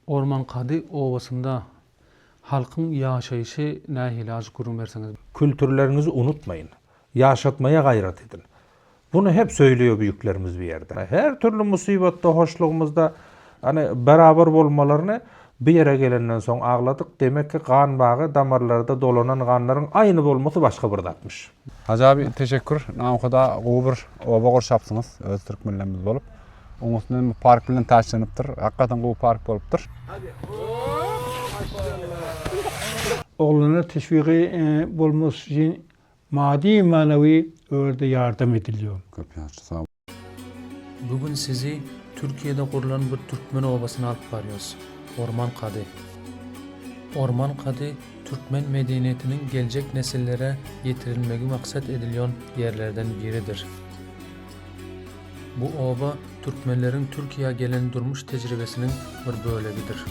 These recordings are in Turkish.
Orman Kady Ovasında halkın yaşayışı nähili az gurun berseniz. Kültürlerinizi unutmayın. Yaşatmaya gayret edin. Bunu hep söylüyor büyüklerimiz bir yerde. Her türlü musibette, hoşluğumuzda hani beraber olmalarını bir yere gelenden soň ağladık. Demek ki kan bağı damarlarda dolanan kanların aynı olması başka bir datmış. Hacı abi teşekkür. Namkada gubur oba gorşapsınız. Öz Türkmenlerimiz bolup. Onun üstünden bu park bilen taşlanıptır. Hakikaten bu park bolupdur. Oğluna teşviki bolması için maddi manevi örde yardım ediliyor. Köp yaşlı sağ ol. Bugün sizi Türkiye'de kurulan bir Türkmen Ovası'na alıp barıyoruz. Orman Kady. Orman Kady, Türkmen medeniyetinin gelecek nesillere yetirilmegi maksat ediliyon yerlerden biridir. Bu ova, Türkmenlerin Türkiye'ye gelen durmuş tecrübesinin bir bölügidir.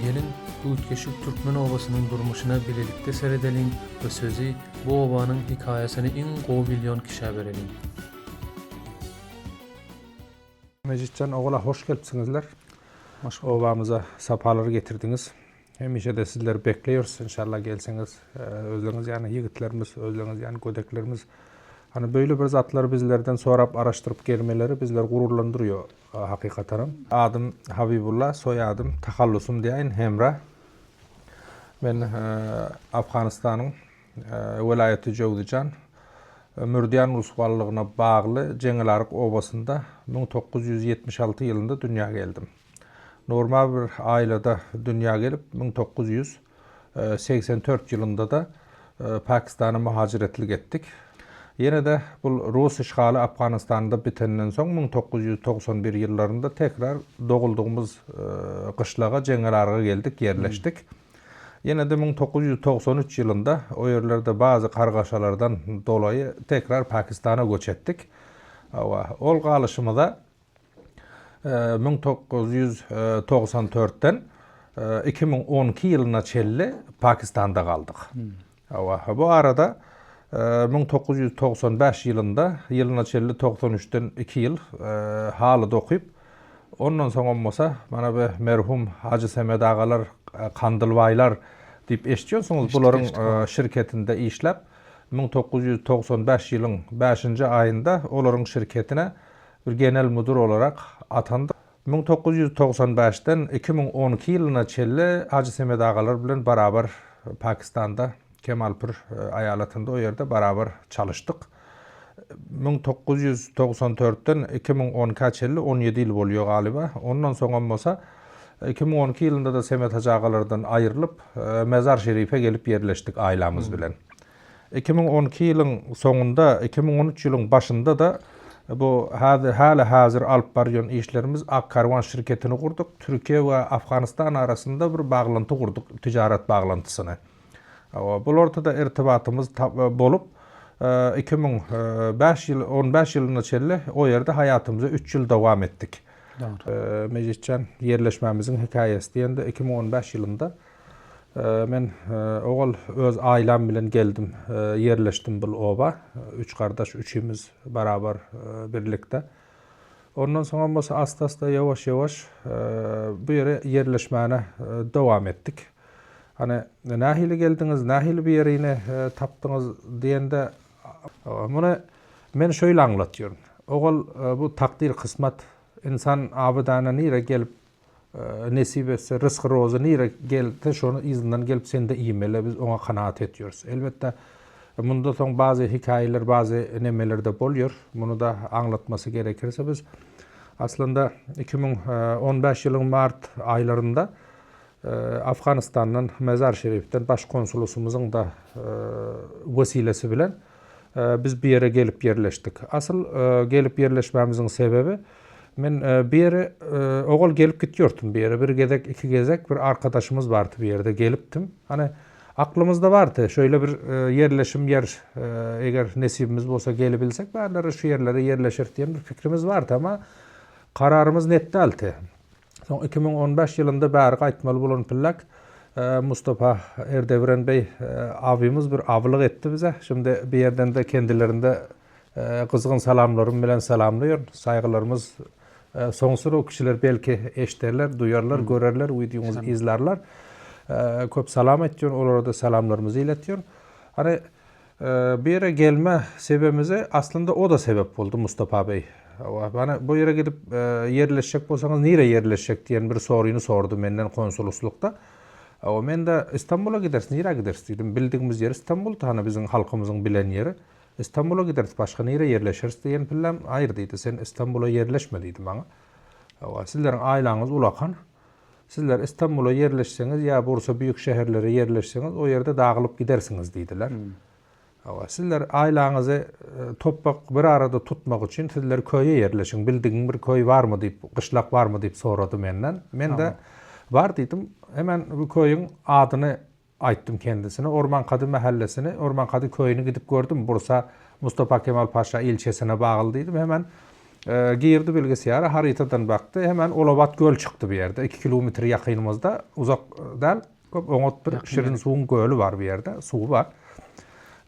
Gelin bu ütkeşik Türkmen Ovası'nın durmuşuna birlikte seyredelim ve sözü bu ovanın hikayesini en gow milyon kişiye verelim. Mecitcan oğula hoş gelipsinizler. Ovamıza sapalar getirdiniz. Hemişe de sizler bekliyoruz. İnşallah gelseniz. Özleriniz yani yigitlerimiz, özleriniz yani gödeklerimiz. Hani böyle bir zatları bizlerden sorap araştırıp gelmeleri bizler gururlandırıyor hakikaten. Adım Habibullah, soyadım Tahallusum diyen Hemra. Ben Afganistan'ın velayeti Cevdican, Mürdiyan Uluslarlığına bağlı Cengilarık Ovası'nda 1976 yılında dünya geldim. Normal bir ailede dünya gelip 1984 yılında da Pakistan'a muhaciretlik ettik. Yine de bu Rus işgali Afganistan'da bitenden soň 1991 yıllarında tekrar doğulduğumuz kışlağa Cengilarık'a geldik, yerleştik. Yine de 1993 yılında o yerlerde bazı kargaşalardan dolayı tekrar Pakistan'a göç ettik. Ol kalışımda 1994'ten 2012 yılına çelli Pakistan'da kaldık. Bu arada 1995 yılında yılına çelli 93'ten 2 yıl halı okuyup ondan sonra olmasa bana bir merhum Hacı Semed ağalar, Kandılbaylar deyip eşitiyorsunuz. Bunların şirketinde işlep 1995 yılın 5. ayında onların şirketine bir genel müdür olarak atandı. 1995'ten 2012 yılına çelli Hacı Semed ağalar bilen beraber Pakistan'da Kemalpur ayaletinde o yerde beraber çalıştık. 1994'ten 2010'a çelli 17 yıl oluyor galiba. Ondan sonra olmasa 2012 yılında da Semed Hacı ağalardan ayrılıp Mezar Şerif'e gelip yerleştik ailemiz bilen. 2012 yılın sonunda 2013 yılın başında da bu hala hazır alıp barıyon işlerimiz Akkarvan şirketini kurduk. Türkiye ve Afganistan arasında bir bağlantı kurduk, ticaret bağlantısını. Bu ortada irtibatımız bolup 2015 yıl 15 yılına çelli o yerde hayatımıza 3 yıl devam ettik. Mecitcan yerleşmemizin hikayesi diyende 2015 yılında men oğul öz ailem bilen geldim, yerleştim bu ova. 3 kardeş, üçümüz beraber birlikte. Ondan sonra asta yavaş yavaş bu yere yerleşmene devam ettik. Hani nahili geldiniz, nahili bir yerine taptınız diyende bunu men şöyle anlatıyorum. Oğul bu takdir kısmet insan abidana nire gelip nesip etse rızkı rozu nire geldi şonu izinden gelip sende iyimele biz ona kanaat ediyoruz. Elbette bunda son bazı hikayeler, bazı nemeler de boluyor. Bunu da anlatması gerekirse biz aslında 2015 yılın Mart aylarında Afganistan'ın Mezar Şerif'ten başkonsolosumuzun da vesilesi bilen biz bir yere gelip yerleştik. Asıl gelip yerleşmemizin sebebi men bir yere oğul gelip gidiyordum bir yere. Bir gezek, iki gezek bir arkadaşımız vardı bir yerde geliptim. Hani aklımızda vardı şöyle bir yerleşim yer eğer nesibimiz olsa gelebilsek barileri şu yerlere yerleşir diye bir fikrimiz vardı ama kararımız net değildi. Son 2015 yılında bari qaytmalı bulan pillak Mustafa Erdevren Bey abimiz bir avlık etti bize. Şimdi bir yerden de kendilerinde kızgın salamlarım bilen salamlıyor. Saygılarımız Soňsura o kişiler belki eşderler, duyarlar, görerler, videoňuzy izlerler. Köp salam etýän, olara da salamlarymyzy iletýän. Hani bir yere gelme sebebimize aslında o da sebep boldu Mustafa Bey. Bana bu yere gidip yerleşecek bolsaňyz nire yerleşecek diýen bir soruýuny sordu menden konsoloslukda. Men de İstanbul'a gidersin, nire gidersin dedim. Bildiğimiz yer İstanbul, hani bizim halkımızın bilen yeri. İstanbul'a gideriz, başka nire yerleşiriz diyen pillam hayır deydi. Sen İstanbul'a yerleşme deydi bana. Sizlerin ailanız ulakan. Sizler İstanbul'a yerleşseniz ya Bursa büyük şehirlere yerleşseniz o yerde dağılıp gidersiniz deydiler. Sizler ailanızı toprak bir arada tutmak için sizler köye yerleşin. Bildiğin bir köy var mı deyip, kışlak var mı deyip soradı menden. Men de var dedim. Hemen bu köyün adını ayttım kendisine. Ormankadı mahallesini, Ormankadı köyünü gidip gördüm. Bursa Mustafa Kemal Paşa ilçesine bağlıydım. Hemen girdi bilgisayara, haritadan baktı. Hemen Olabat Göl çıktı bir yerde. 2 kilometre yakınımızda, uzak değil. Oňat bir şirin suwun gölü var bir yerde, suwu var.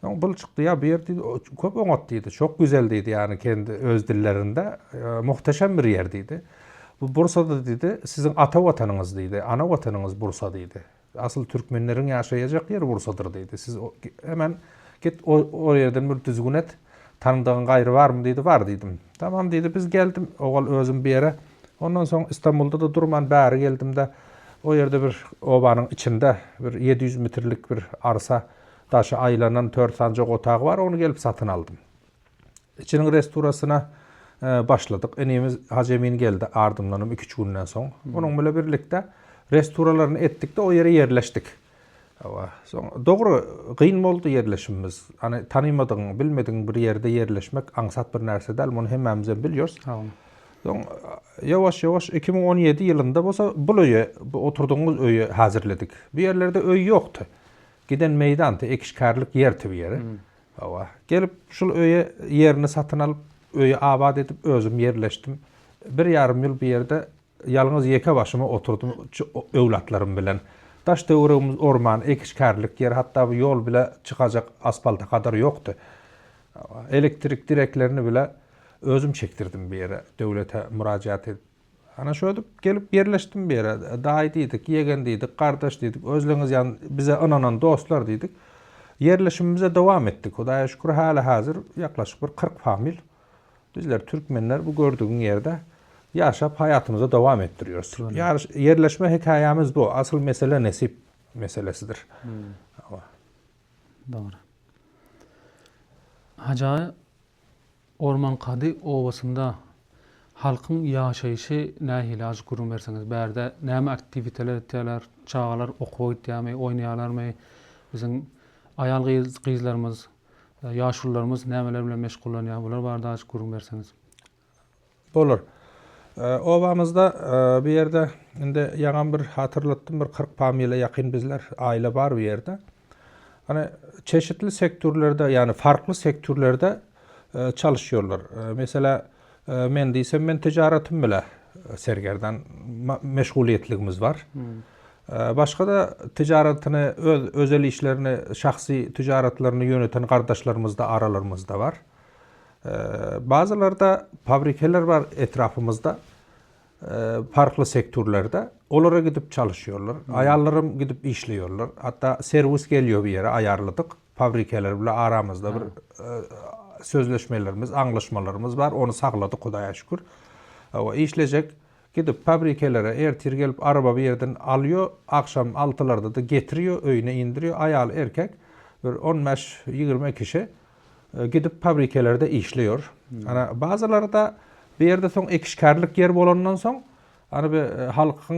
Bul çıktı ya bir yer dedi, köp oňat dedi. Çok güzel dedi yani kendi öz dillerinde. Muhteşem bir yer dedi. Bu Bursa'da dedi, sizin ata vatanınız dedi, ana vatanınız Bursa dedi. Asıl Türkmenlerin yaşayacak yer Bursa'dır dedi. Siz hemen git o yerden bir düzgün et. Tanıdığın gayrı var mı dedi, var dedim. Tamam dedi, biz geldim oğul özüm bir yere. Ondan sonra İstanbul'da da durman bari geldim de o yerde bir obanın içinde bir 700 metrelik bir arsa taşı aylanan 4 sancak otağı var, onu gelip satın aldım. İçinin restorasına başladık. Enimiz Hacı Emin geldi ardımlanım 2-3 günden sonra. Onunla birlikte restoralarını ettik de o yere yerleştik. Doğru, kıyın oldu yerleşimimiz. Hani tanımadığın, bilmediğin bir yerde yerleşmek ansat bir nerse değil. Bunu hemmemizden biliyoruz. Yavaş yavaş 2017 yılında bu oturduğumuz öyü hazırladık. Bir yerlerde öy yoktu. Giden meydantı, ekişkarlık yerdi bir yere. Gelip şu öyü yerini satın alıp öyü abad edip özüm yerleştim. 1,5 yıl bir yerde yalnız yeke başıma oturdum övlatlarım bilen. Taş dövrümüz orman, ekişkarlık yer, hatta bu yol bile çıkacak asfalta kadar yoktu. Elektrik direklerini bile özüm çektirdim bir yere, devlete müracaat edip. Ana şöyle gelip yerleştim bir yere, dayı dedik, yegen dedik, kardeş dedik, özlüğünüz yani bize ananan dostlar dedik. Yerleşimimize devam ettik. Hudaya şükür hala hazır yaklaşık bir 40 famil. Bizler Türkmenler bu gördüğün yerde yaşap hayatımıza devam ettiriyoruz. Yerleşme hikayemiz bu. Asıl mesele nesip meselesidir. Doğru. Hacı Ormankadı Ovası'nda halkın yaşayışı nähili az gurun verseniz. Berde näme aktiviteler etýärler, çağalar okuw etýärmi, oýnaýarlarmy? Bizim ayal gyzlarymız, ýaşullarymız nämeler bilen meşgullanýar? Bular barada az gurun verseniz. Olur. Ovamızda bir yerde indi yaňan bir hatırlattım, bir 40 famile yakın bizler aile var bir yerde. Hani çeşitli sektörlerde yani farklı sektörlerde çalışıyorlar. Mesela men diysem men ticaretim bile sergerden meşguliyetligimiz var. Başka da ticaretini, özel işlerini, şahsi ticaretlerini yöneten kardeşlerimiz de aralarımızda var. Bazıları da fabrikeler var etrafımızda, farklı sektörlerde. Onlara gidip çalışıyorlar. Ayarlarım gidip işliyorlar. Hatta servis geliyor bir yere, ayarladık. Fabrikeler bile aramızda bir sözleşmelerimiz, anlaşmalarımız var. Onu sakladık Hudaya şükür. İşleyecek. Gidip fabrikelere ertir gelip araba bir yerden alıyor. Akşam 6'larda da getiriyor, öyüne indiriyor. Ayal erkek bir 15-20 kişi gidip fabrikelerde işliyor. Yani bazıları da bir yerde son ekişkarlık yer bolandan son hani bir halkın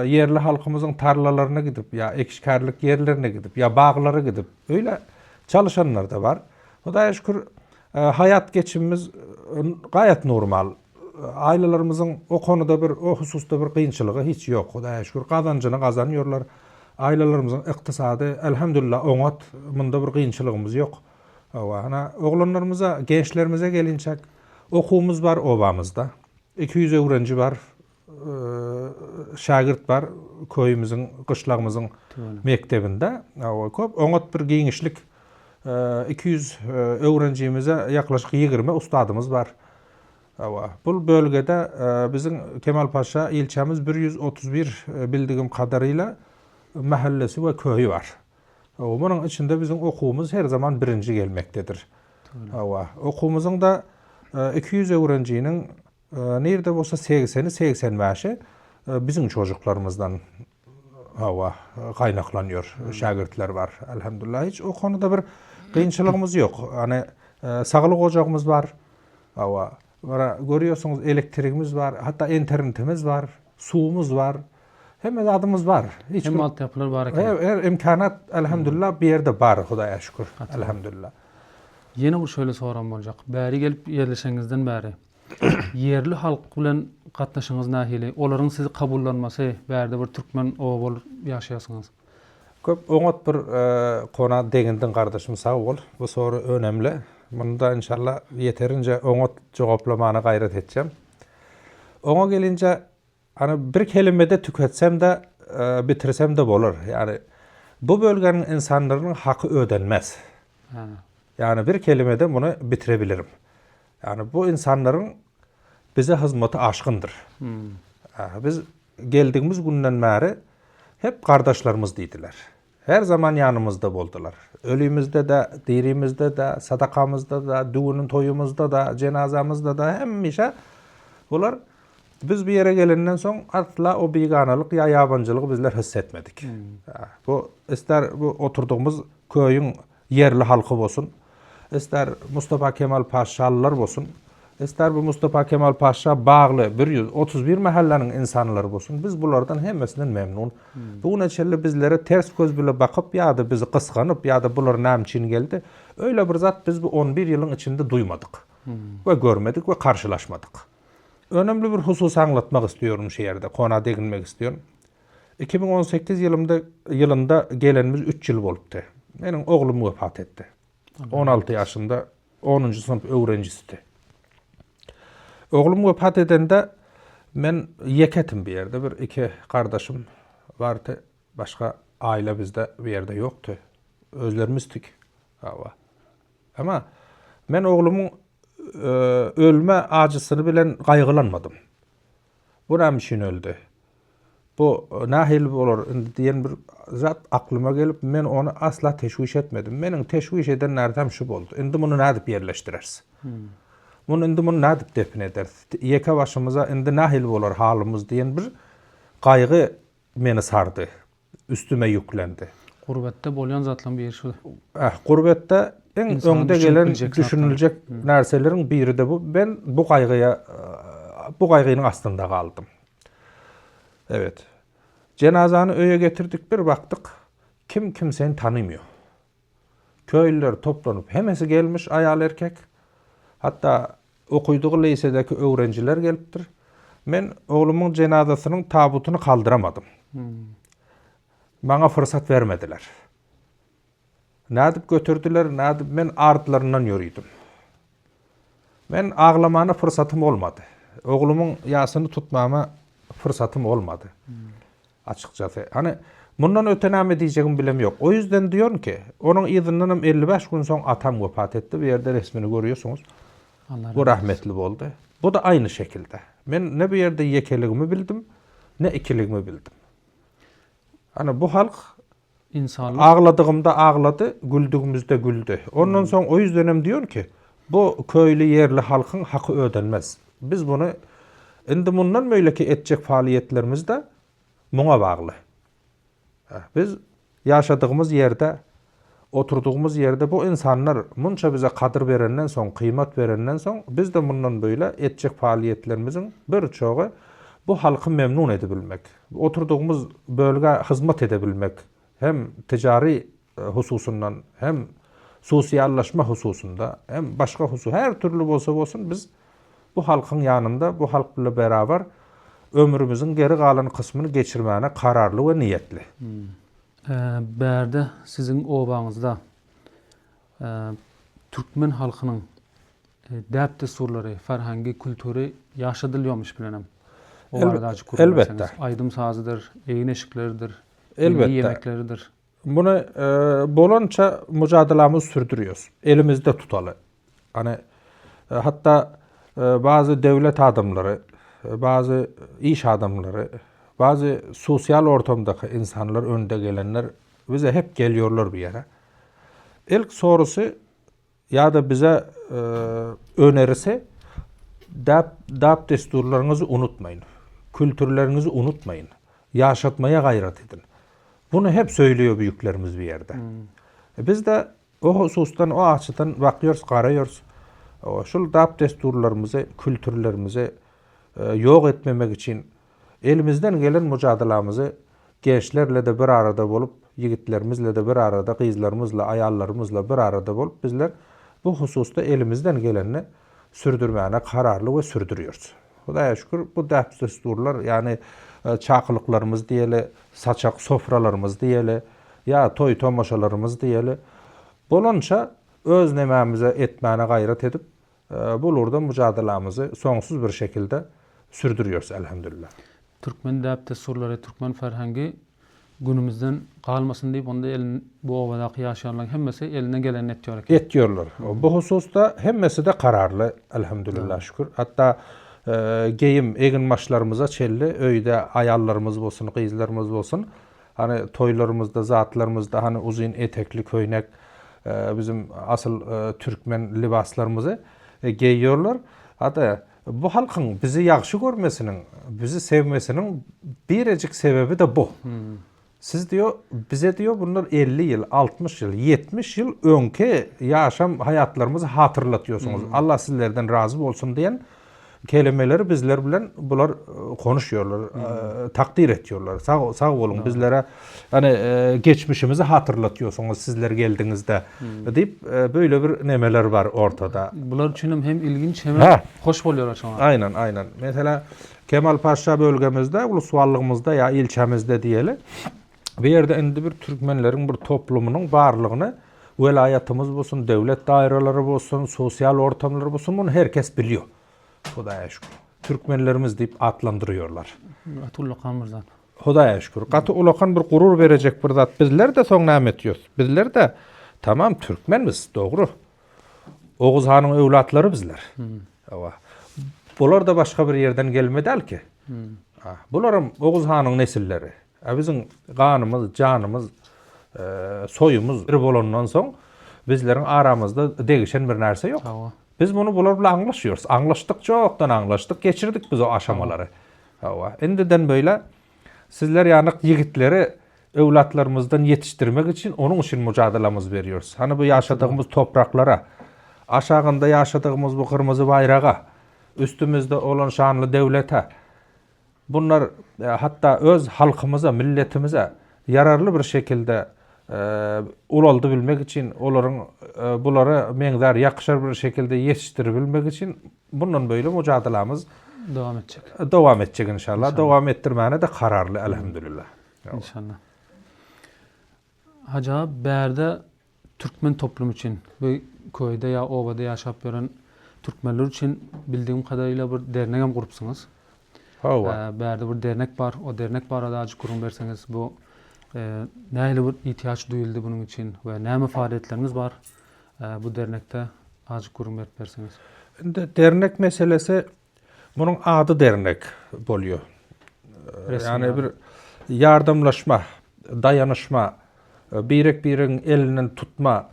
yerli halkımızın tarlalarına gidip ya ekişkarlık yerlerine gidip ya bağlara gidip öyle çalışanlar da var. Hudaya şükür hayat geçimimiz gayet normal. Ailelerimizin o konuda o hususta bir kıyınçılığı hiç yok. Hudaya şükür kazancını kazanıyorlar. Ailelerimizin iktisadı elhamdülillah oňat mında bir kıyınçılığımız yok. Ana oğlanlarımıza, gençlerimize gelincek okulumuz var obamızda. 200 öğrenci var. Şagirt var köyümüzün, kışlağımızın mektebinde. Oňat bir giňişlik 200 öğrencimize yaklaşık 20 ustadımız var. Awa. Bu bölgede bizim Kemalpaşa ilçemiz 131 bildiğim kadarıyla mahallesi ve köyü var. Bunun içinde bizim okulumuz her zaman birinci gelmektedir. Awa. Okulumuzun da 200 öğrencinin nerede olsa 80'i 85'i bizim çocuklarımızdan kaynaklanıyor. Şagirdler var elhamdülillah. Hiç o konuda bir kıyınçılığımız yok. Hani sağlık ocağımız var. Görüyorsunuz elektriğimiz var. Hatta internetimiz var. Suyumuz var. Hem adımız var. Hem altyapılar var. Her imkanat elhamdülillah bir yerde var. Hudaya şükür. Elhamdülillah. Yine bu şöyle soram olacak. Bäri gelip yerleşeňizden bäri yerli halk bilen gatnaşyňyz nähili? Olaryň sizi kabullanmasy, bärde bir türkmen oba bolup ýaşaýasyňyz. Köp oňat bir kona degendin kardeşim sağ ol. Bu soru önemli. Bunda inşallah yeterince oňat jogaplamana gayret edeceğim. Oňa gelince hani bir kelimede tüketsem de bitirsem de bolur. Yani bu bölgenin insanların hakkı ödenmez. Yani bir kelimede bunu bitirebilirim. Yani bu insanların bize hizmeti aşkındır. Biz geldiğimiz günden beri hep kardeşlerimiz dediler. Her zaman yanımızda boldular. Ölümüzde de, dirimizde de, sadakamızda da, düğünün toyumuzda da, cenazamızda da hemmişe bunlar biz bir yere gelenden son asla o biganalık ya yabancılığı bizler hissetmedik. Bu ister bu oturduğumuz köyün yerli halkı olsun, ister Mustafa Kemal Paşalılar olsun, ister bu Mustafa Kemal Paşa bağlı 131 mahallenin insanları olsun. Biz bunlardan hemmesinden memnun. Bu neçeli bizlere ters göz bile bakıp ya da bizi kıskanıp ya da bunlar nam için geldi. Öyle bir zat biz bu 11 yılın içinde duymadık. Ve görmedik ve karşılaşmadık. Önemli bir husus anlatmak istiyorum şehirde. Kona değinmek istiyorum. 2018 yılında gelenimiz 3 yıl oluptu. Benim oğlum vefat etti. 16 yaşında 10. sınıf öğrencisiydi. Oğlum vefat edende ben yeketim bir yerde. Bir iki kardeşim vardı. Başka aile bizde bir yerde yoktu. Özlerimizdik. Ama ben oğlumun ölme acısını bilen kaygılanmadım. Bu ne için öldü? Bu nahil olur diyen bir zat aklıma gelip ben onu asla teşviş etmedim. Benim teşviş eden nereden şu oldu. Indi bunu ne edip yerleştiririz? Bunu ne edip defin ederiz? Yeka başımıza indi nahil olur halimiz diyen bir kaygı beni sardı. Üstüme yüklendi. Gurbette bolyan zatlan bir şu. Gurbette en İnsanın önde gelen düşünülecek düşünülecek narselerin biri de bu. Ben bu kaygının aslında kaldım. Evet. Cenazanı öye getirdik, bir baktık. Kimseyi tanımıyor. Köylüler toplanıp hemesi gelmiş ayal erkek. Hatta okuyduğu lisedeki öğrenciler geliptir. Ben oğlumun cenazasının tabutunu kaldıramadım. Bana fırsat vermediler. Ne edip götürdüler, ne edip ben ardılarından yürüydüm. Ben ağlamana fırsatım olmadı. Oğlumun yasını tutmama fırsatım olmadı. Açıkçası. Hani bundan ötename diyeceğim bilem yok. O yüzden diyorum ki onun izinden 55 gün sonra atam vefat etti. Bir yerde resmini görüyorsunuz. Bu rahmetli oldu. Bu da aynı şekilde. Ben ne bir yerde yekeliğimi bildim, ne ikiliğimi bildim. Hani bu halk İnsanlık ağladığımda ağladı, güldüğümüzde güldü. Ondan sonra o yüzden diyor ki bu köylü yerli halkın hakkı ödenmez. Biz bunu indi bundan böyle ki edecek faaliyetlerimiz de buna bağlı. Biz yaşadığımız yerde, oturduğumuz yerde bu insanlar bunca bize kadir verenden son, kıymet verenden son biz de bundan böyle edecek faaliyetlerimizin birçoğu bu halkı memnun edebilmek. Oturduğumuz bölge hizmet edebilmek. Hem ticari hususundan hem sosyallaşma hususunda hem başka husus her türlü olsun biz bu halkın yanında bu halkla beraber ömrümüzün geri kalan kısmını geçirmeye kararlı ve niyetli. Bärde sizin obaňyzda Türkmen halkynyň däp desurlary, ferhangy, kültüri ýaşadylýarmyş bilenem. O arada elbette. Aydym sazıdır, eýin eşikleridir, elbette yemekleridir. Bunu bolança mücadelemizi sürdürüyoruz. Elimizde tutalı. Hani hatta bazı devlet adamları, bazı iş adamları, bazı sosyal ortamdaki insanlar, önde gelenler bize hep geliyorlar bir yere. İlk sorusu ya da bize önerisi dap desturlarınızı unutmayın. Kültürlerinizi unutmayın. Yaşatmaya gayret edin. Bunu hep söylüyor büyüklerimiz bir yerde. Biz de o husustan, o açıdan bakıyoruz, karıyoruz. Şu dap desturlarımızı, kültürlerimizi yok etmemek için elimizden gelen mücadelemizi gençlerle de bir arada olup, yigitlerimizle de bir arada, kızlarımızla, ayallarımızla bir arada olup bizler bu hususta elimizden geleni sürdürmeye kararlı ve sürdürüyoruz. Hudaya şükür bu dap desturlar, yani çakılıklarımız diyeli, saçak sofralarımız diyeli, ya toy tomaşalarımız diyeli. Bolonça öz nememize etmeye gayret edip bulurda mücadelemizi sonsuz bir şekilde sürdürüyoruz elhamdülillah. Türkmen däp desturlary, Türkmen ferhangi günümizden kalmasın deyip onda bu ovadaki yaşayanların hemmesi elinden geleni etýär. Etýärler. Bu hususta hemmesi de kararlı elhamdülillah şükür. Hatta geyim egin maşlarımıza çelli öýde ayallarımız bolsun, kızlarımız bolsun. Hani toylarımızda, zatlarımızda hani uzun etekli köýnek, bizim asıl Türkmen libaslarımızı giyiyorlar. Hatta bu halkın bizi yaxşı görmesinin, bizi sevmesinin biricik sebebi de bu. Siz diyor, bize diyor bunlar 50 yıl, 60 yıl, 70 yıl önki yaşam hayatlarımızı hatırlatıyorsunuz. Allah sizlerden razı olsun diyen kelimeleri bizler bilen bular konuşuyorlar, takdir ediyorlar. Sağ olun bizlere hani geçmişimizi hatırlatıyorsunuz sizler geldiğinizde deyip böyle bir nemeler var ortada. Bular üçin hem ilginç hem hoş bolýar şoňa. Aynen. Mesela Kemalpaşa bölgemizde, uluswallygymızda ya ilçemizde diyeli bir yerde endi bir Türkmenlerin bir toplumunun barlığını velayetimiz bolsun, devlet daireleri bolsun, sosyal ortamları bolsun bunu herkes biliyor. Hudaya şükür. Türkmenlerimiz deyip adlandırıyorlar. Atullah Mirzan. Hudaya şükür. Katı ulakan bir gurur verecek bir zat. Bizler de son näme etýüz. Bizler de tamam Türkmenmiz, doğru. Oğuz Han'ın evlatları bizler. Bular da başka bir yerden gelmedi ki. Bularım Oğuz Han'ın nesilleri. Bizim kanımız, canımız, soyumuz bir bolandan soň bizlerin aramızda değişen bir narsa yok. Biz bunu bular bilen anlaşıyoruz. Anlaştık, çoktan anlaştık, geçirdik biz o aşamaları. Endiden böyle sizler yani yigitleri evlatlarımızdan yetiştirmek için onun için mücadelemiz veriyoruz. Hani bu yaşadığımız topraklara, aşağında yaşadığımız bu kırmızı bayrağa, üstümüzde olan şanlı devlete, bunlar hatta öz halkımıza, milletimize yararlı bir şekilde ulaldı bilmek için, buları meňzär yakışar bir şekilde yetiştirebilmek için bundan böyle mücadelemiz devam edecek inşallah. Devam ettirmene de kararlı elhamdülillah. İnşallah. Haca berde Türkmen toplum için bu köýde ya obada yaşap gören Türkmenler için bildiğim kadarıyla bir dernek hem kurupsunuz. Berde bir dernek var. O dernek barada acı kurum berseniz bu näle bir ihtiyaç duyuldu bunun için ve näme faaliyetleriniz var bu dernekte acı kurum berseniz. Dernek meselesi bunun adı dernek bolýar. Yani bir yardımlaşma, dayanışma, birek-birek elinden tutma,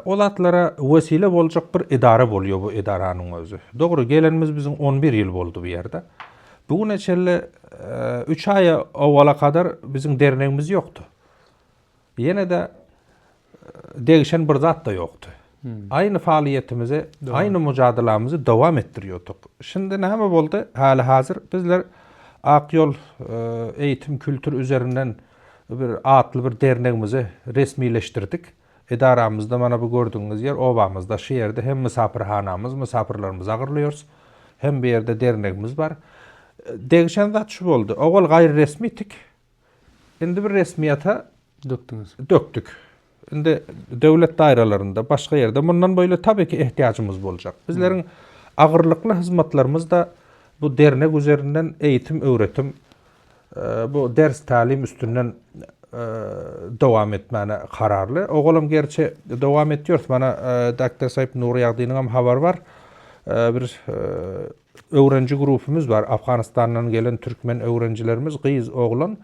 olatlara vesile boljak bir idara bolýar bu idaranyň özü. Dogry gelenimiz bizim 11 yıl boldu bu yerde. Bugün eçelle 3 ay awala kadar bizim dernegimiz yoktu. Yine de değişen bir zat da yoktu. Aynı faaliyetimizi, aynı mücadelemizi devam ettiriyorduk. Şimdi näme boldu? Hali hazır bizler Akyol eğitim kültür üzerinden bir atlı bir dernegimizi resmileştirdik. İdaramızda mana bu gördüğünüz yer obamızda şu yerde hem misafirhanamız, misafirlerimizi agyrlıyoruz. Hem bir yerde dernegimiz var. Değişen zat şu boldu. Ogol gayri resmitik. Endi bir resmiyata döktük. Endi devlet dairelerinde, başka yerde bundan böyle tabii ki ihtiyacımız olacak. Bizlerin agyrlykly hizmetlerimiz da bu dernek üzerinden eğitim, öğretim, bu ders talim üstünden devam etmene kararlı. Oğlum gerçi devam ediyor. Bana Dr. Sayıp Nuri Yağdin'in hem haber var. bir öğrenci grubumuz var. Afganistan'dan gelen Türkmen öğrencilerimiz, kız, oğlan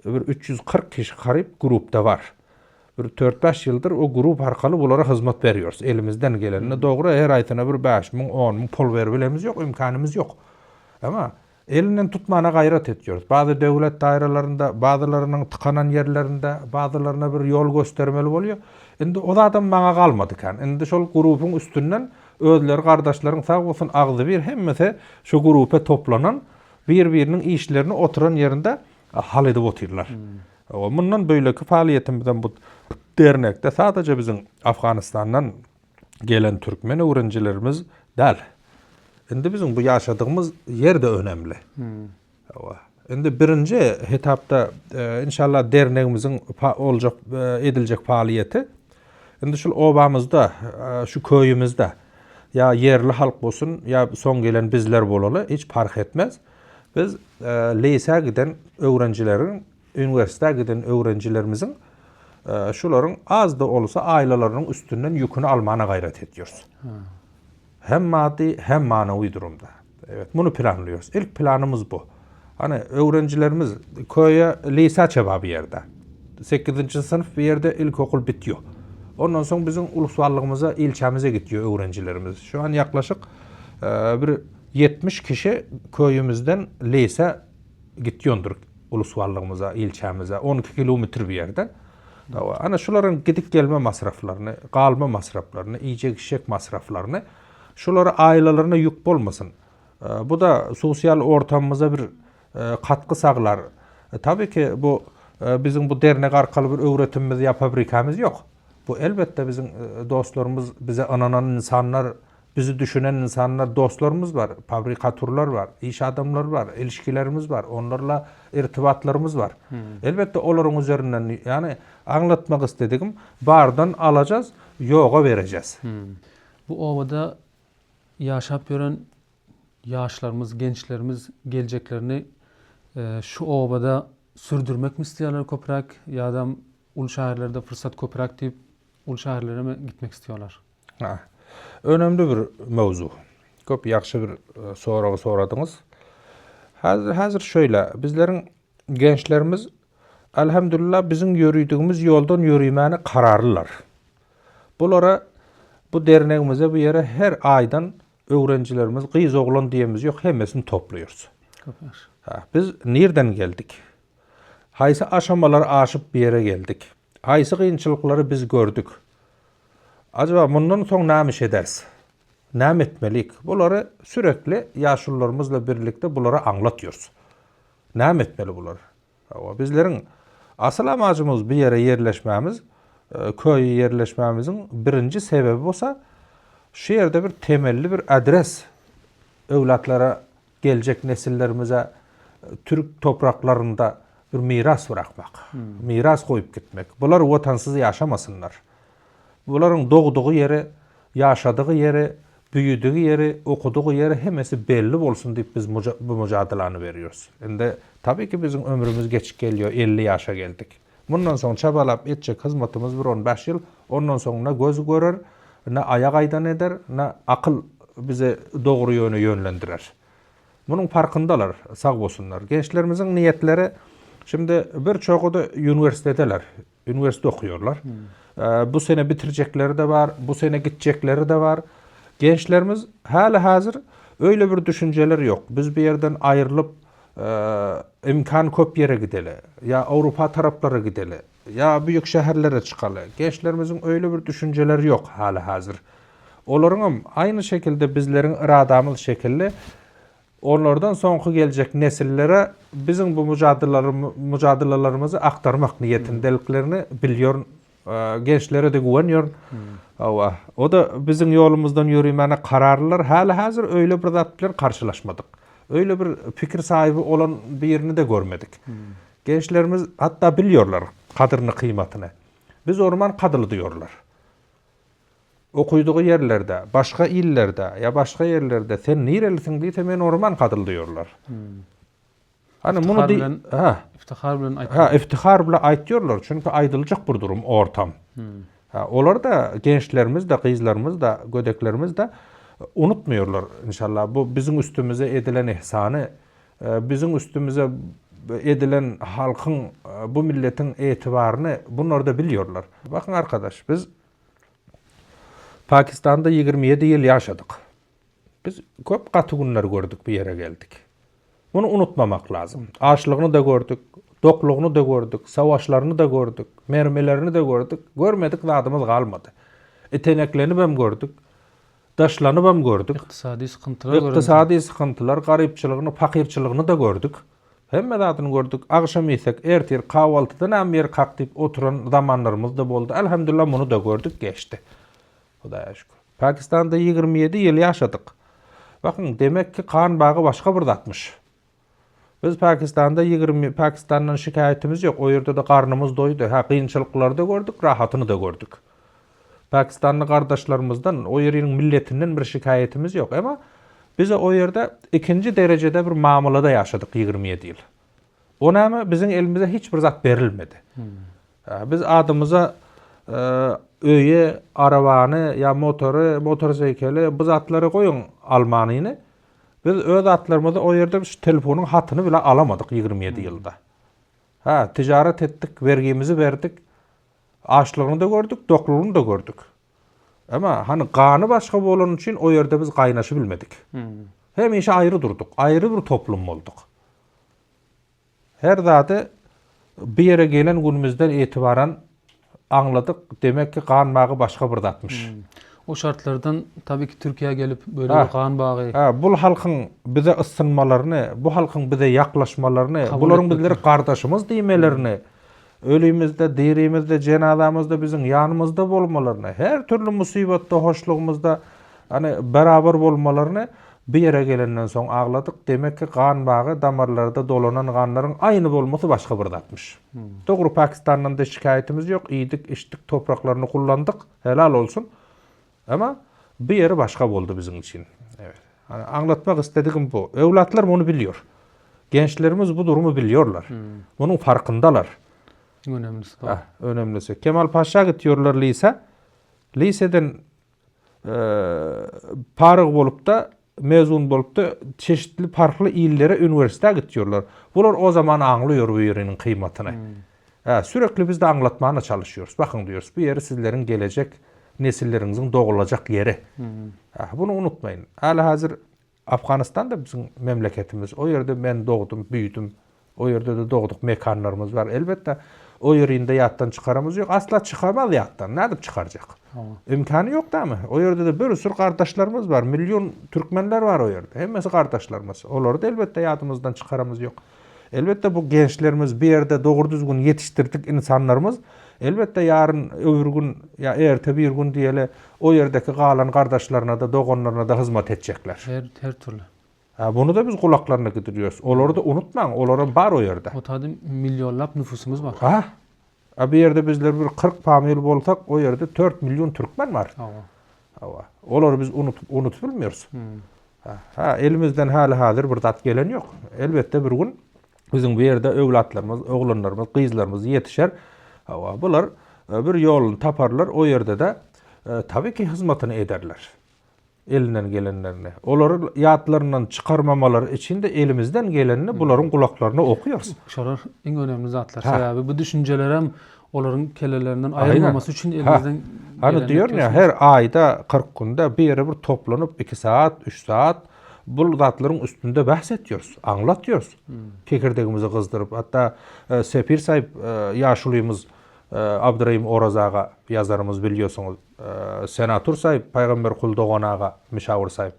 bir 340 kişi garip grupta var. Bir 4-5 yıldır o grup arkalı bunlara hizmet veriyoruz. Elimizden gelenine doğru her aytına bir 5 bin, 10 bin pul verebilemiz yok, imkanımız yok. Ama elinden tutmana gayret ediyoruz. Bazı devlet dairelerinde, bazılarının tıkanan yerlerinde, bazılarına bir yol göstermeli oluyor. Şimdi o da adam bana kalmadı kan. Şimdi şol grubun üstünden özleri, kardeşlerin sağ olsun ağzı bir hemmese şu grupa toplanan birbirinin işlerini oturan yerinde hal edip otururlar. Bundan böyleki faaliyetimizden bu dernekte sadece bizim Afganistan'dan gelen Türkmen öğrencilerimiz değil. Şimdi bizim bu yaşadığımız yer de önemli. Şimdi birinci etapta inşallah derneğimizin olacak edilecek faaliyeti. Şimdi şu obamızda, şu köyümüzde ya yerli halk olsun ya son gelen bizler bolalı hiç fark etmez. Biz liseye giden öğrencilerin, üniversiteye giden öğrencilerimizin şuların az da olsa ailelerinin üstünden yükünü almana gayret ediyoruz. Hem maddi hem manevi durumda. Evet, bunu planlıyoruz. İlk planımız bu. Hani öğrencilerimiz köye lise çaba bir yerde. 8. sınıf bir yerde ilkokul bitiyor. Ondan sonra bizim ulusalığımıza, ilçemize gidiyor öğrencilerimiz. Şu an yaklaşık bir 70 kişi köyümüzden lise gidiyordur ulusalığımıza, ilçemize. 12 kilometre bir yerden. Hani şuların gidip gelme masraflarını, kalma masraflarını, yiyecek içecek masraflarını, şulara ailelerine yük olmasın. Bu da sosyal ortamımıza bir katkı sağlar. Tabii ki bu bizim bu dernek arkalı bir öğretimimiz, ya fabrikamız yok. Bu elbette bizim dostlarımız, bize ananan insanlar, bizi düşünen insanlar, dostlarımız var, fabrikatörler var, iş adamları var, ilişkilerimiz var, onlarla irtibatlarımız var. Elbette onların üzerinden yani anlatmak istediğim bardan alacağız, yoğa vereceğiz. Bu ovada yaşap gören yaşlarımız, gençlerimiz geleceklerini şu ovada sürdürmek mi istiyorlar köpürek ya da ulu şehirlerde fırsat köpürek deyip ulu şehirlere mi gitmek istiyorlar? Önemli bir mevzu. Köp yaxşı bir sorağı soradınız. Hazır şöyle, bizlerin gençlerimiz elhamdülillah bizim yürüdüğümüz yoldan yürümeni kararlılar. Bunlara bu derneğimize bu yere her aydan öğrencilerimiz, kız oğlan diyemiz yok, hemmesini topluyoruz. Biz nereden geldik? Haysi aşamaları aşıp bir yere geldik. Haysi kıyınçılıkları biz gördük. Acaba bundan sonra ne iş ederiz? Ne etmelik? Bunları sürekli yaşlılarımızla birlikte bunları anlatıyoruz. Ne etmeli bunlar? Bizlerin asıl amacımız bir yere yerleşmemiz, köye yerleşmemizin birinci sebebi olsa şu yerde bir temelli bir adres evlatlara, gelecek nesillerimize Türk topraklarında bir miras bırakmak, miras koyup gitmek. Bunlar vatansız yaşamasınlar. Bunların doğduğu yeri, yaşadığı yeri, büyüdüğü yeri, okuduğu yeri hemesi belli olsun deyip biz bu mücadeleyi veriyoruz. Şimdi tabii ki bizim ömrümüz geç geliyor, 50 yaşa geldik. Bundan sonra çabalap edecek hizmetimiz bir 15 yıl. Ondan sonra ne göz görür, ne ayak aydan eder, ne akıl bize doğru yöne yönlendirer. Bunun farkındalar, sağ olsunlar. Gençlerimizin niyetleri, şimdi birçoğu da üniversitedeler, üniversite okuyorlar. Bu sene bitirecekleri de var, bu sene gidecekleri de var. Gençlerimiz hala hazır öyle bir düşünceleri yok. Biz bir yerden ayrılıp imkan köp yere gideli, ya Avrupa taraflara gideli, ya büyük şehirlere çıkalı. Gençlerimizin öyle bir düşünceleri yok hala hazır. Onların aynı şekilde bizlerin iradamız şekilde onlardan sonraki gelecek nesillere bizim bu mücadelelerimizi aktarmak niyetindeliklerini biliyor. Gençlere de güveniyor. O da bizim yolumuzdan yürümene kararlılar. Hala hazır öyle bir zatlar karşılaşmadık. Öyle bir fikir sahibi olan birini de görmedik. Gençlerimiz hatta biliyorlar kadrini, kıymetini. Biz orman kadılı diyorlar. Okuyduğu yerlerde, başka illerde ya başka yerlerde sen nerelisin diye hemen orman kadılı diyorlar. Hani bunu iftihar bile aytıyorlar çünkü aydılacak bir durum ortam. Onlar da gençlerimiz de, kızlarımız da, gödeklerimiz de unutmuyorlar inşallah. Bu bizim üstümüze edilen ihsanı, bizim üstümüze edilen halkın, bu milletin itibarını bunlar da biliyorlar. Bakın arkadaş, biz Pakistan'da 27 yıl yaşadık. Biz köp katı günler gördük, bir yere geldik. Bunu unutmamak lazım. Açlığını da gördük, dokluğunu da gördük, savaşlarını da gördük, mermilerini de gördük. Görmedik dadımız kalmadı. Eteneklerini hem gördük, daşlarını hem gördük. İktisadi sıkıntılar İktisadi sıkıntılar, garipçiliğini, fakirçiliğini da gördük. Hemme dadını gördük. Akşam yesek, ertir, kahvaltıdan hem yer kalkıp oturan zamanlarımız da oldu. Elhamdülillah bunu da gördük, geçti. Hudaya şükür. Pakistan'da 27 yıl yaşadık. Bakın, demek ki kan bağı başka bir datmış. Biz Pakistan'dan şikayetimiz yok. O yerde de karnımız doydu. Kıyınçılıkları da gördük, rahatını da gördük. Pakistanlı kardeşlerimizden, o yerin milletinden bir şikayetimiz yok. Ama bize o yerde ikinci derecede bir mamulada yaşadık 27 yıl. Ona ama bizim elimize hiçbir zat verilmedi. Biz adımıza öye, arabanı, ya motorsikeli, bu zatları koyun Almaniyini. Biz öz atlarımızda o yerde telefonun hatını bile alamadık 27 yılda. Ticaret ettik, vergimizi verdik. Açlığını da gördük, dokluğunu da gördük. Ama hani kanı başka olan için o yerde biz kaynaşı bilmedik. Hem işe ayrı durduk. Ayrı bir toplum olduk. Her zatı bir yere gelen günümüzden itibaren anladık. Demek ki kan bağı başka bir datmış. O şartlardan tabii ki Türkiye'ye gelip böyle bir kan bağı. Bu halkın bize ısınmalarını, bu halkın bize yaklaşmalarını, bunların bizleri kardeşimiz demelerini, ölümüzde, dirimizde, cenazamızda bizim yanımızda olmalarını, her türlü musibette, hoşluğumuzda hani beraber olmalarını bir yere gelenden sonra ağladık. Demek ki kan bağı damarlarda dolanan kanların aynı olması başka bir datmış. Doğru, Pakistan'dan da şikayetimiz yok. İyiydik, içtik, topraklarını kullandık. Helal olsun. Ama bir yeri başka oldu bizim için. Evet. Hani anlatmak istediğim bu. Evlatlar bunu biliyor. Gençlerimiz bu durumu biliyorlar. Bunun farkındalar. Önemlisi. Önemlisi. Kemal Paşa gidiyorlar lise. Liseden parık olup da, mezun olup da çeşitli farklı illere, üniversiteye gidiyorlar. Bunlar o zaman anlıyor bu yerinin kıymetini. Sürekli biz de anlatmaya çalışıyoruz. Bakın diyoruz, bu yeri sizlerin gelecek nesillerinizin doğulacak yeri. Bunu unutmayın. Halihazır Afganistan da bizim memleketimiz. O yerde ben doğdum, büyüdüm. O yerde de doğduk, mekanlarımız var. Elbette o yerinde yattan çıkaramız yok. Asla çıkamaz yattan. Ne çıkaracak? İmkanı yok değil mi? O yerde de bir sürü kardeşlerimiz var. Milyon Türkmenler var o yerde. Hemmesi kardeşlerimiz. Onları da elbette yatımızdan çıkaramız yok. Elbette bu gençlerimiz bir yerde doğru düzgün yetiştirdik insanlarımız. Elbette yarın öbür gün ya erte bir gün diyele o yerdeki kalan kardeşlerine de doğanlarına da hizmet edecekler. Her türlü. Bunu da biz kulaklarına gidiyoruz. Onları da unutmayın. Onların var o yerde. O tadı milyonlap nüfusumuz var. Bir yerde bizler bir 40 famil olsak o yerde 4 milyon Türkmen var. Onları biz unutulmuyoruz. Elimizden hali hazır bir tat gelen yok. Elbette bir gün bizim bir yerde evlatlarımız, oğlanlarımız, kızlarımız yetişer. Bunlar bir yolunu taparlar. O yerde de tabii ki hizmetini ederler. Elinden gelenlerini. Onların yatlarından çıkarmamaları için de elimizden gelenini bunların kulaklarına okuyoruz. Şolar en önemli zatlar. Sebebi bu düşünceler hem onların kellelerinden ayrılmaması için elimizden hani diyor ya, her ayda 40 günde bir yere bir toplanıp 2 saat, 3 saat bu zatların üstünde bahsediyoruz, anlatıyoruz. Fikirlerimizi kızdırıp, hatta Sepir sahip yaşlıyımız Abdurrahim Oraz ağa yazarımız biliyorsunuz. Senatör sahip Peygamber Kul Doğan ağa müşavir sahip.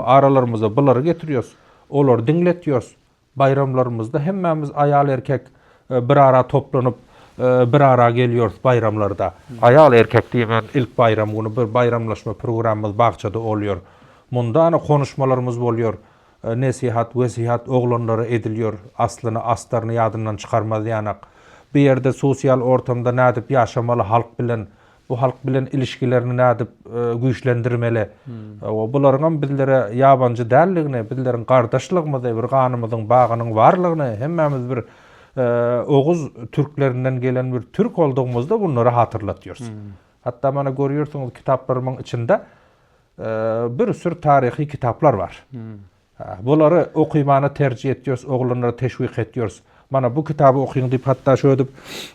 Aralarımıza bunları getiriyoruz. Onları dinletiyoruz. Bayramlarımızda hemmemiz ayal erkek bir ara toplanıp bir ara geliyoruz bayramlarda. Ayal erkek diyeyim, ilk bayram günü bir bayramlaşma programımız bahçede oluyor. Bunda hani konuşmalarımız oluyor. Nesihat, vesihat oğlanlara ediliyor. Aslını, astarını yadından çıkarmaz yanak. Bir yerde sosyal ortamda ne edip yaşamalı halk bilen, bu halk bilen ilişkilerini ne edip güçlendirmeli. Bunların bizlere yabancı değerliğini, bizlerin kardeşliğimizi, bir kanımızın bağının varlığını, hemmemiz bir Oğuz Türklerinden gelen bir Türk olduğumuzda bunları hatırlatıyoruz. Hatta bana görüyorsunuz kitaplarımın içinde bir sürü tarihi kitaplar var. Bunları okuymana tercih ediyoruz, oğlanlara teşvik ediyoruz. Mana bu kitabı okuyun deyip hatta şöyle deyip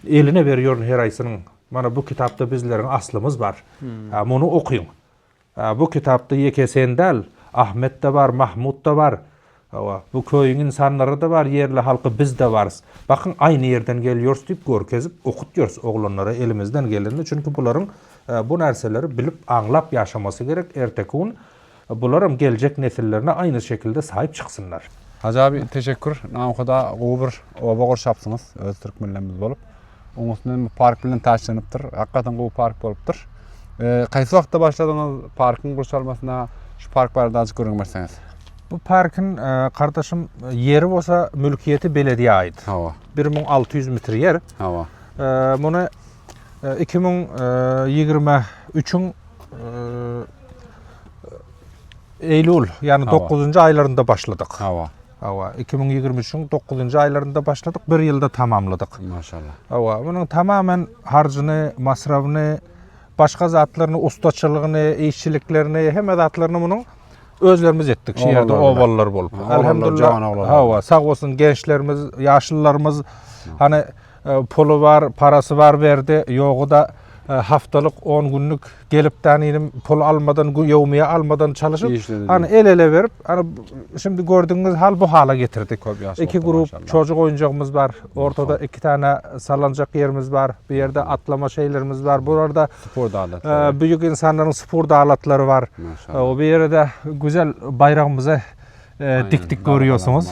eline veriyor her aysının. Mana bu kitapta bizlerin aslımız var. Bunu okuyun. Bu kitapta Yekesen del, Ahmet de var, Mahmud da var. Bu köyün insanları da var, yerli halkı biz de varız. Bakın aynı yerden geliyoruz deyip görkezip okutuyoruz oğlanlara elimizden geleni. Çünkü bunların bu narseleri bilip anlap yaşaması gerek. Ertekun bunlarım gelecek nesillerine aynı şekilde sahip çıksınlar. Hacı abi teşekkür. Namıkada bir oba gorşapsınız. Öz Türk millemiz bolup. Onun üstünden park bilen taşlanıptır. Hakikaten bu park bolupdur. Qaysı wagtda başladınız parkın kurşalmasına? Şu park barada azıcık görünmerseniz. Bu parkın kardeşim yeri olsa mülkiyeti belediye ait. Hava. 1600 metre yer. Hava. Bunu 2023'ün Eylül yani Hava. 9. aylarında başladık. Hava. 2023'ün 9. aylarında başladık. Bir yılda tamamladık. Maşallah. Bunun tamamen harcını, masrafını, başka zatlarını, ustaçılığını, işçiliklerini, hem zatlarını bunun özlerimiz ettik. Şehirde ovalılar bolup. Elhamdülillah. Sağ olsun gençlerimiz, yaşlılarımız hani pulu var, parası var verdi. Yoğu da haftalık 10 günlük gelip de pul almadan, yevmiye almadan çalışıp hani el ele verip hani şimdi gördüğünüz hal bu hala getirdik. İki grup çocuk oyuncağımız var. Ortada 2 tane sallanacak yerimiz var. Bir yerde atlama şeylerimiz var. Burada spor aletleri. Büyük insanların spor aletleri var. O bir yerde güzel bayrağımızı diktik görüyorsunuz.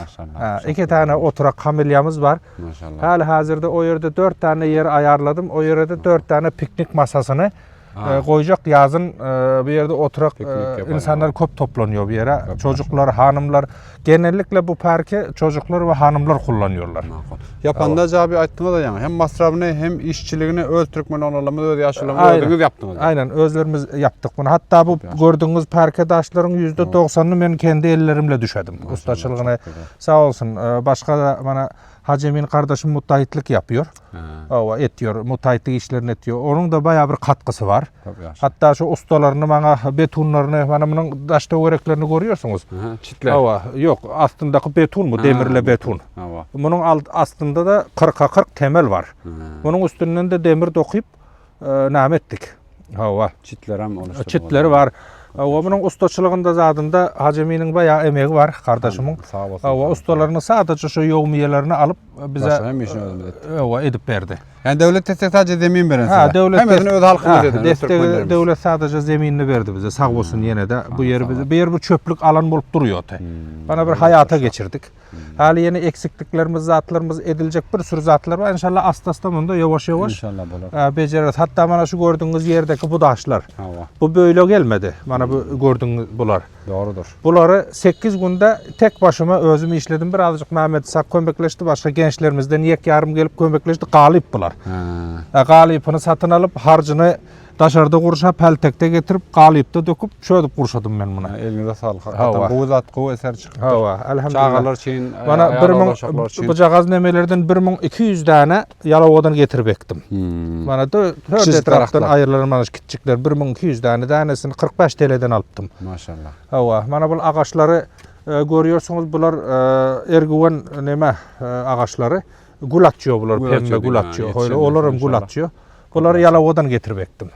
2 tane oturak kamelyamız var. Maşallah. Hali hazırda o yerde 4 tane yer ayarladım. O yerde 4 tane piknik masasını koyacak. Yazın bir yerde oturak insanlar köp toplanıyor bir yere. Çocuklar, hanımlar. Genellikle bu parkı çocuklar ve hanımlar kullanıyorlar. Yapanda abi aytdığınız da yani hem masrafını hem işçiliğini öz Türkmen oğlanlarımız öz yaşlılarımız ödünüz yaptınız. Aynen özlerimiz yaptık bunu. Hatta bu gördüğünüz parkedaşların %90'ını ben kendi ellerimle düşedim. Ustaçılığını sağ olsun. Başka da bana Hacı Emin kardeşim muttahitlik yapıyor. Etiyor, muttahitlik işlerini etiyor. Onun da bayağı bir katkısı var. Hatta şu ustalarını bana, betonlarını, bana bunun taş dövereklerini görüyorsunuz. Çitler. Yok, aslındaki beton mu? Demirle beton. Bunun aslında da 40'a 40 temel var. Bunun üstünden de demir dokuyup nam ettik. Çitler hem oluştu. Çitleri var. Bunun ustaçılığında zadında Hacı Emin'in bayağı emeği var kardeşimin. Sağ olasın. Ustalarını sadece şu yevmiyelerini alıp bize edip verdi. Yani devlet destek sadece zemin veren size. Devlet hemen öz halkımız dedi. Devlet sadece zeminini verdi bize. Sağ olsun yine de bu yeri bize. Bir yer bu çöplük alan bulup duruyor. Bana bir hayata geçirdik. Hali yeni eksikliklerimiz, zatlarımız edilecek bir sürü zatlar var. İnşallah asta bunu da yavaş İnşallah olur. beceririz. Hatta bana şu gördüğünüz yerdeki bu taşlar. Bu böyle gelmedi. Bana bu gördüğünüz bunlar. Doğrudur. Bunları 8 günde tek başıma özümü işledim. Birazcık Mehmet Sak kömekleşti. Başka gençlerimizden yek yarım gelip kömekleşti. Galip bular. Galipini satın alıp harcını dışarıda kuruşa peltekte getirip galipte döküp şöyle kurşadım ben buna. Elinize sağlık. Hakikaten bu zat bu eser çıktı. Elhamdülillah. Çağalar için, bana bu cagaz nemelerden 1200 tane Yalova'dan getirip ektim. Bana 4 etraftan ayrılan küçükler 1200 tane tanesini 45 TL'den aldım. Maşallah. Bana bu ağaçları görüyorsunuz. Bunlar erguvan neme ağaçları. Gul atıyor bunlar. Pembe gul atıyor. Öyle olurum gul atıyor. Bunları Yalova'dan getirip ektim.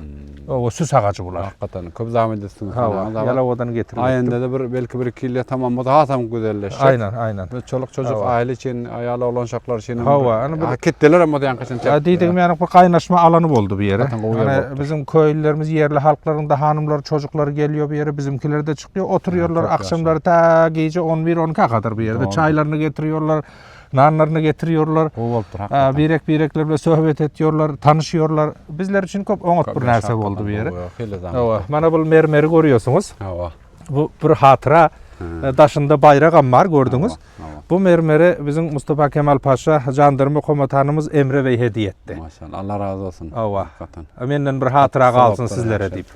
O süs ağacı bunlar. Hakikaten çok zahmet etsiniz. Yalova'dan getirip ektim. Ayında da belki bir 2 yıl tamam daha tam güzelleşecek. Aynen. Ve çoluk çocuk aile için, ayalı olan uşaklar için. Kitleler ama da yankısını çekti. Dedim yani bu kaynaşma alanı oldu bir yere. Yani bizim köylülerimiz, yerli halkların da hanımları, çocukları geliyor bir yere. Bizimkiler de çıkıyor, oturuyorlar akşamları ta gece 11-12'a kadar bir yerde. Çaylarını getiriyorlar. Nanlarını getiriyorlar. Bireklerle sohbet ediyorlar, tanışıyorlar. Bizler için çok onut bir narsa oldu bir yere. Bana bu mermeri görüyorsunuz. Bu bir hatıra. Daşında bayrak var gördünüz. Bu mermeri bizim Mustafa Kemal Paşa jandarma komutanımız Emre Bey hediye etti. Maşallah. Allah razı olsun. Menden bir hatıra kalsın sizlere deyip.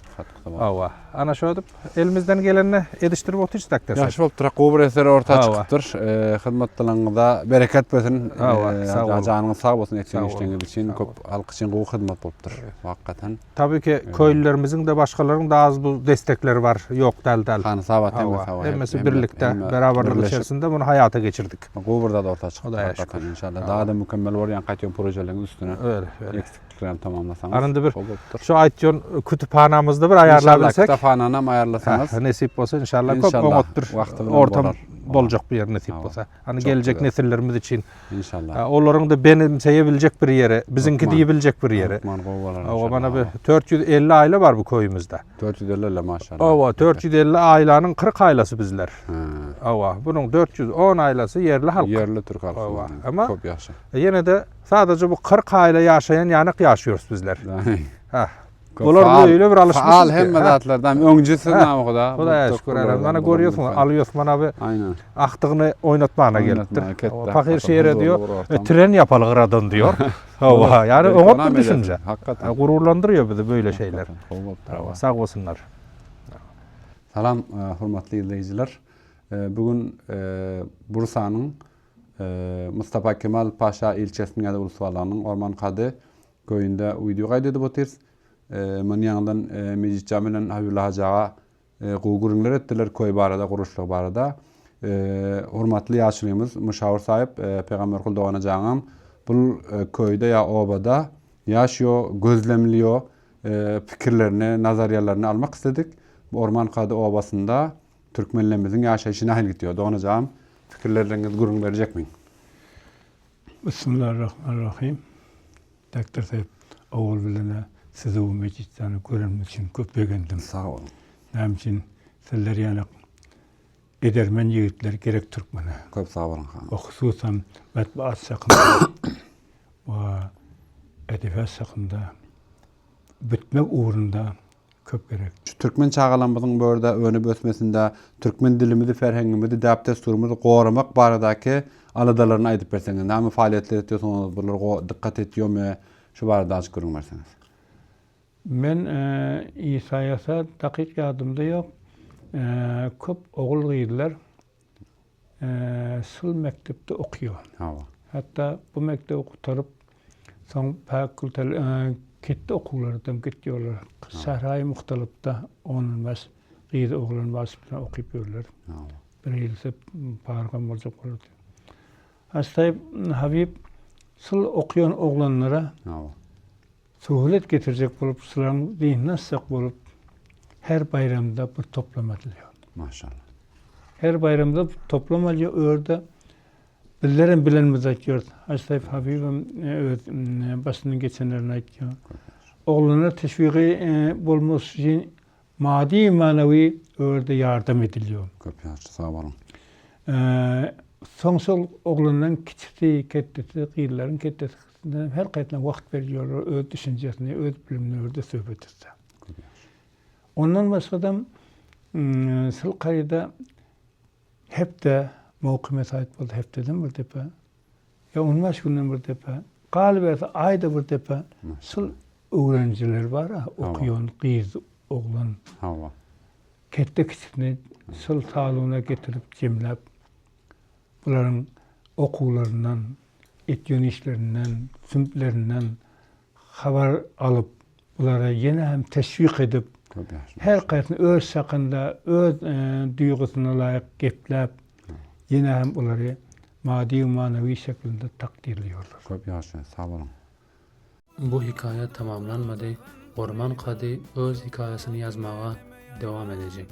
bolsa. Awa. Ana şo edip elimizden geleni ediştirip otursak desek. Yaxşı bolupdyr. Gowy eseri orta Awa. çykypdyr. Hyzmatlaryňyzda bereket bolsun. Awa, sağ olun. Janyňyz sag bolsun etken Sağ olun. işleňiz için Sağ köp halk için gowy hyzmat bolupdyr. Hakikaten. Tabii ki köylülerimizin de başkalarının da az bu destekleri var. Yok del. Hany sabat Awa. hemme Hemmesi birlikte, beraberlik içerisinde bunu hayata geçirdik. Gowurda da orta çykdy. O da Hakikaten inşallah. Daha da mükemmel bolýan gaýtýan projelerin üstüne Öyle. eksikliklerini tamamlasaňyz. Arında bir şol bolupdyr. şu aytjon kütüphanamızda bir İnşallah ayarlayabilsek. kitaphanany ayarlasaňyz. Nasip olsa inşallah köp İnşallah. oňotdur. Wagty bilen Ortam bolar. bolacak bir yer nasip Awa. olsa. Hani Çok gelecek güzel. nesillerimiz için İnşallah. onların da benimseyebilecek bir yeri, bizimki Lokman. diyebilecek bir yeri. Lokman gowy bolar. Awa bana bir 450 aile var bu köyümüzde. 450 maşallah. Awa 450 ailenin 40 ailesi bizler. Ha. Awa bunun 410 ailesi yerli halk. Yerli Türk halkı. Awa. yani. Ama- Çok yaxşı. Yine de sadece bu 40 aile yaşayan yanık yaşıyoruz bizler. Yani, Hah. çok Bunlar faal- böyle bir alışmışız Faal ki. hemme Ha. zatlardan öňcüsü Ha. namı da. O da şükür ederim. Bana görüyorsun, alıyorsun bana bir Aynen. aktığını oynatmana Oynatmaya geliptir. ketdi. Fakir şehre Huzurlu diyor, bir ortam. tren yapalım Irak'dan diyor. Awa, yani Belki ona ona bir meledi. düşünce. Hakikaten. Gururlandırıyor bizi böyle şeyler. Hakikaten, gowy bolupdyr, awa. Sağ olsunlar. Salam hurmatly izleyiciler. Bugün Bursa'nın Mustafa Kemal Paşa ilçesinin adı Ulusuvalanyň Orman Kady köyünde video gaýdyp otyrs. Men ýandan Mejit Camilen Habibullah Hajaga gugurunlar etdiler köy barada, guruşluk barada. Hurmatly ýaşlygymyz müşawir sahyp Peýgamber Kul Dowana jaňam bul köýde ýa obada ýaşýo, gözlemliyor, fikirlerini, nazariýalaryny almak istedik. Bu Orman Kady obasında Türkmenlerimizin ýaşaýyşyna häl gitýär. Doňajam fikirleriniz gurun berjekmi? Bismillahirrahmanirrahim. Doktor Tayyip awal bilene sizi bu meclistany görenmek için köp begendim. Sağ olun. Näme için sizler ýany edermen ýigitler gerek Türkmene. Köp sağ olun. O hususan matbuat sakında ve edebiyat sakında bitmek uğrunda köp gerek. Şu Türkmen çağalanmamızın böyle öne bösmesinde Türkmen dilimizi, ferhengimizi, däp desturumuzy goramak baradaky aladalaryny aýdyp berseňiz. Näme faaliýetler etýärsiňiz? Bulara dikkat etýärmi? Şu barada açyk görüň berseňiz. Men İsa'ya dakik yadımda yok. Köp oğul gyýdylar. Sıl mektepde okuyor. Hawa. Hatta bu mektep okutarıp son fakültel ketdi okullardan gitýärler. Sahra-i muhtalypda onun was gyýdy oğlan wasypyna okyp ýörler. Hawa. Bir ýylsa pargam boljak boldy. Hastay Habib sıl okuyan oğlanlara Hawa. suhulet getirecek bolup sılaryň diňinden sak bolup her bayramda bir toplam edilýär. Maşallah. Her bayramda toplam edilýär. Örde billerin bilenmezek ýör. Hastay Habibim basının geçenlerini aýtýar. Oğlana teşviqi bolması için maddi manevi örde yardım ediliyor. Köp ýaşy sağ olun. Soňsal oğlandan kiçikdi, ketdi, gyýlaryň ketdi. Her gaýtdan wagt berýär, öz düşünjesini, öz bilimini örde söhbet etdi. Ondan başgadam sil gaýda hep de mowkime saýt boldy, hepdeden bir depe. Ya 15 günden bir depe. Galibet ayda bir depe. Sil öğrenciler var ha, okuyan kız, oğlan. Hawa. Ketdi kiçikni sil talygyna getirip jemläp buların okularından, etýän işlerinden, sümplerinden habar alıp bulara ýene hem teşvik edip Köp ýaşy. her gaýtny öz sakında, öz duýgusyna laýyk gepläp ýene hem ulary maddi manevi şeklinde takdirliyorlar. Köp ýaşy sağ olun. Bu hikaye tamamlanmadı. Orman Kady öz hikayesini yazmağa devam edecek.